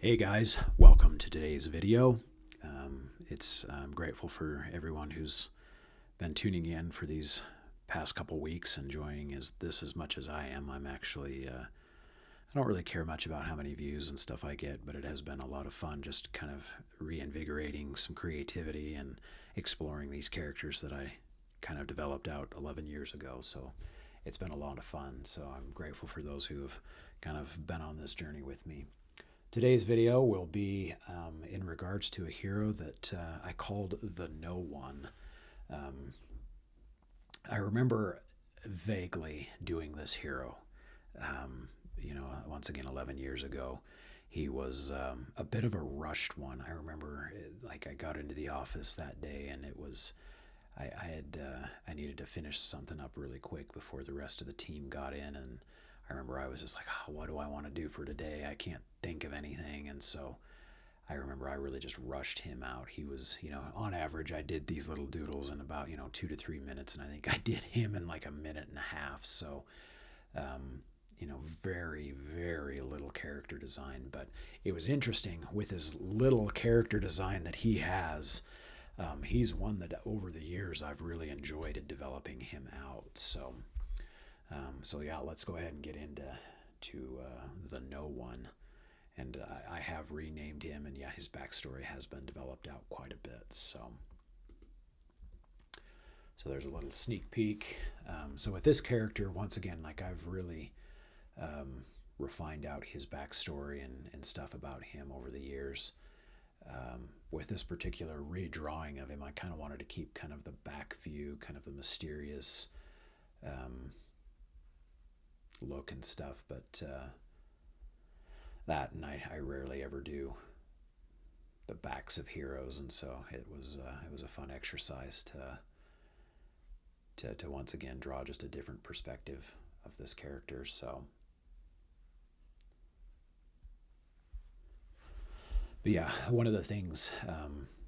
Hey guys, welcome to today's video. I'm grateful for everyone who's been tuning in for these past couple weeks, enjoying this as much as I am. I don't really care much about how many views and stuff I get, but it has been a lot of fun just kind of reinvigorating some creativity and exploring these characters that I kind of developed out 11 years ago. So it's been a lot of fun. So I'm grateful for those who have kind of been on this journey with me. Today's video will be in regards to a hero that I called the No One. I remember vaguely doing this hero. Once again, 11 years ago. He was a bit of a rushed one. I remember, I got into the office that day, and it was I needed to finish something up really quick before the rest of the team got in, and I remember I was just like, oh, what do I want to do for today? I can't think of anything. And so I remember I really just rushed him out. He was, on average, I did these little doodles in about, 2 to 3 minutes. And I think I did him in like a minute and a half. So, very, very little character design. But it was interesting with his little character design that he has. He's one that over the years I've really enjoyed developing him out. So yeah, let's go ahead and get into the No One, and I have renamed him, and yeah, his backstory has been developed out quite a bit. So there's a little sneak peek. So with this character, once again, I've really refined out his backstory and stuff about him over the years. With this particular redrawing of him, I kind of wanted to keep kind of the back view, kind of the mysterious look and stuff, but that, and I rarely ever do the backs of heroes, and so it was a fun exercise to once again draw just a different perspective of this character. But yeah, one of the things,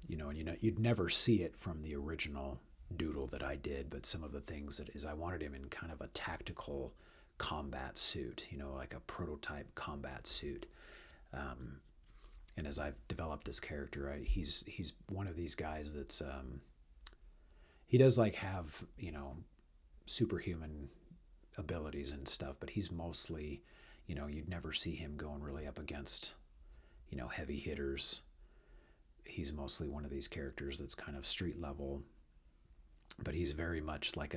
you'd never see it from the original doodle that I did, but some of the things that is I wanted him in kind of a tactical combat suit, like a prototype combat suit. And as I've developed this character, he's one of these guys that's he does have superhuman abilities and stuff, but he's mostly you'd never see him going really up against heavy hitters. He's mostly one of these characters that's kind of street level, but he's very much like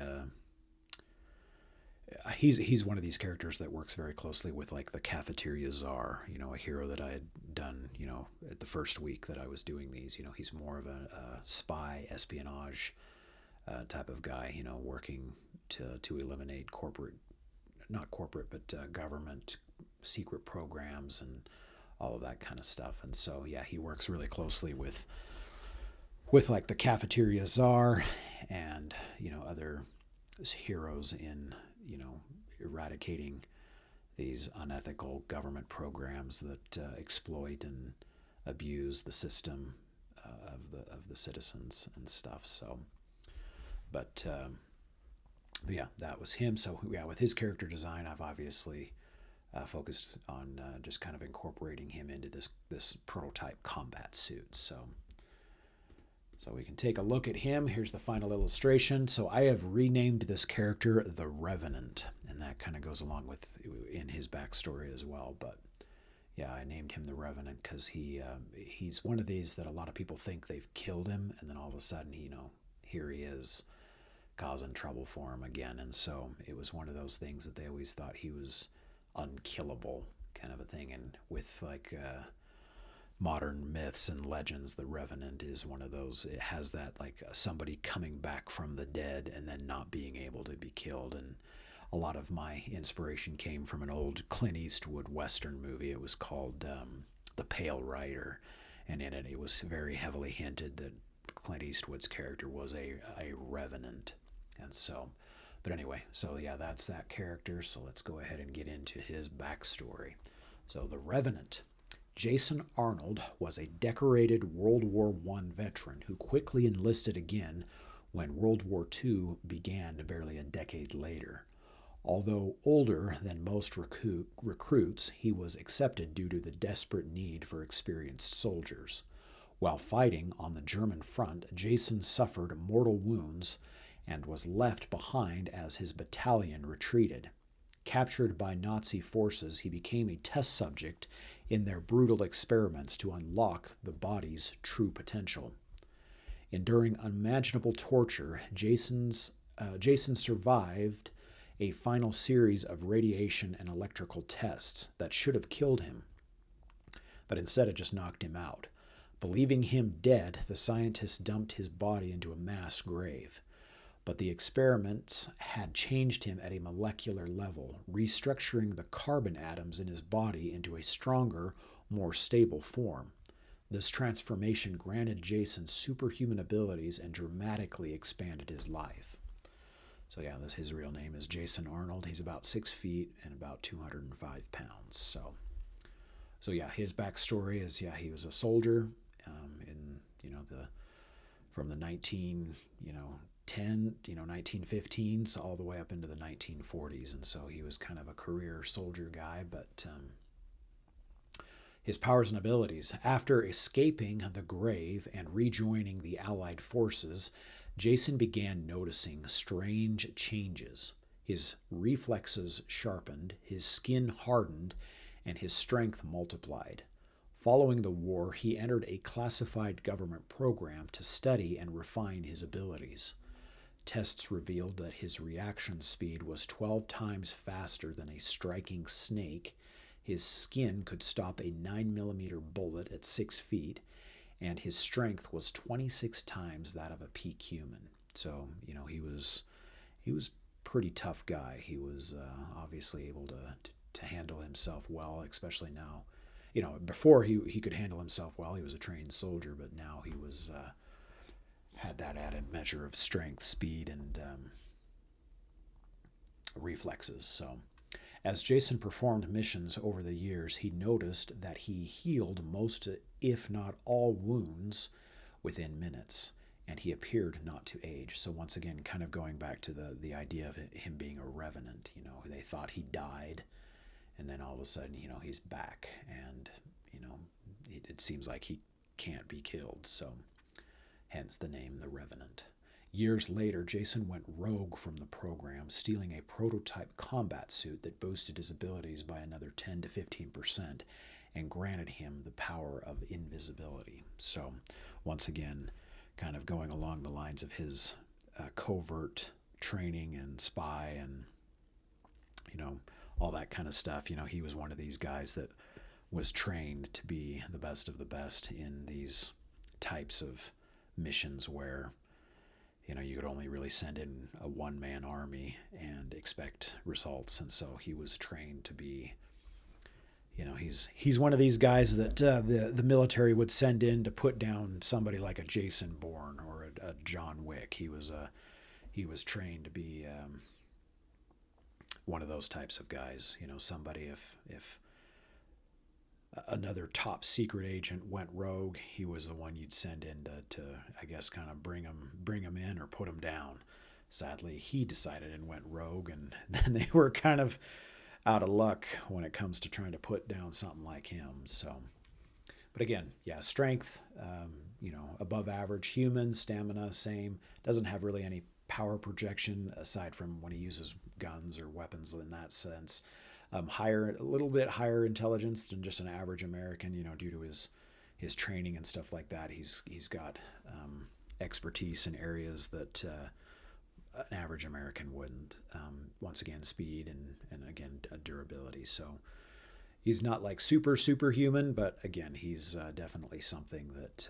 he's one of these characters that works very closely with the cafeteria czar, a hero that I had done, at the first week that I was doing these. He's more of a spy espionage type of guy, working to eliminate not corporate, but government secret programs and all of that kind of stuff. And so, yeah, he works really closely with the cafeteria czar and, other heroes in, eradicating these unethical government programs that exploit and abuse the system of the citizens and stuff. So, but yeah, that was him. So yeah, with his character design, I've obviously focused on just kind of incorporating him into this prototype combat suit. So we can take a look at him. Here's the final illustration. So I have renamed this character the Revenant, and that kind of goes along with in his backstory as well. But yeah, I named him the Revenant because he's one of these that a lot of people think they've killed him, and then all of a sudden, here he is causing trouble for him again. And so it was one of those things that they always thought he was unkillable, kind of a thing. And with modern myths and legends, the Revenant is one of those. It has that somebody coming back from the dead and then not being able to be killed. And a lot of my inspiration came from an old Clint Eastwood Western movie. It was called The Pale Rider, and in it was very heavily hinted that Clint Eastwood's character was a revenant. And so, but anyway, so yeah, that's that character. So let's go ahead and get into his backstory. So the Revenant. Jason Arnold was a decorated World War I veteran who quickly enlisted again when World War II began barely a decade later. Although older than most recruits, he was accepted due to the desperate need for experienced soldiers. While fighting on the German front, Jason suffered mortal wounds and was left behind as his battalion retreated. Captured by Nazi forces, he became a test subject in their brutal experiments to unlock the body's true potential. Enduring unimaginable torture, Jason survived a final series of radiation and electrical tests that should have killed him, but instead it just knocked him out. Believing him dead, the scientists dumped his body into a mass grave. But the experiments had changed him at a molecular level, restructuring the carbon atoms in his body into a stronger, more stable form. This transformation granted Jason superhuman abilities and dramatically expanded his life. So yeah, his real name is Jason Arnold. He's about 6 feet and about 205 pounds. So yeah, his backstory is, yeah, he was a soldier in, from the 1915s all the way up into the 1940s. And so he was kind of a career soldier guy, but his powers and abilities. After escaping the grave and rejoining the Allied forces, Jason began noticing strange changes. His reflexes sharpened, his skin hardened, and his strength multiplied. Following the war, he entered a classified government program to study and refine his abilities. Tests revealed that his reaction speed was 12 times faster than a striking snake. His skin could stop a 9mm bullet at 6 feet, and his strength was 26 times that of a peak human. So, he was pretty tough guy. He was obviously able to handle himself well, especially now. Before he could handle himself well, he was a trained soldier, but now he was had that added measure of strength, speed, and reflexes. So, as Jason performed missions over the years, he noticed that he healed most, if not all, wounds within minutes, and he appeared not to age. So once again, kind of going back to the idea of him being a revenant. They thought he died, and then all of a sudden, he's back, and it seems like he can't be killed. So hence the name, the Revenant. Years later, Jason went rogue from the program, stealing a prototype combat suit that boosted his abilities by another 10 to 15% and granted him the power of invisibility. So, once again, kind of going along the lines of his covert training and spy and, all that kind of stuff. He was one of these guys that was trained to be the best of the best in these types of missions where you could only really send in a one-man army and expect results. And so he was trained to be, he's one of these guys that the military would send in to put down somebody like a Jason Bourne or a John Wick. He was trained to be one of those types of guys. Somebody if another top secret agent went rogue, he was the one you'd send in to I guess kind of bring him in or put him down. Sadly, he decided and went rogue, and then they were kind of out of luck when it comes to trying to put down something like him. So, but again, yeah, strength, above average, human, stamina, same. Doesn't have really any power projection aside from when he uses guns or weapons in that sense. A little bit higher intelligence than just an average American, due to his training and stuff like that. He's got expertise in areas that an average American wouldn't. Once again, speed and again, durability. So he's not like superhuman, but again, he's definitely something that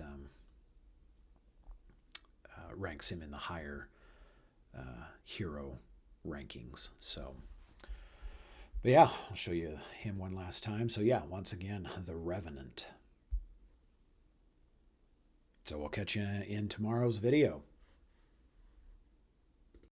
ranks him in the higher hero rankings. So. But yeah, I'll show you him one last time. So yeah, once again, the Revenant. So we'll catch you in tomorrow's video.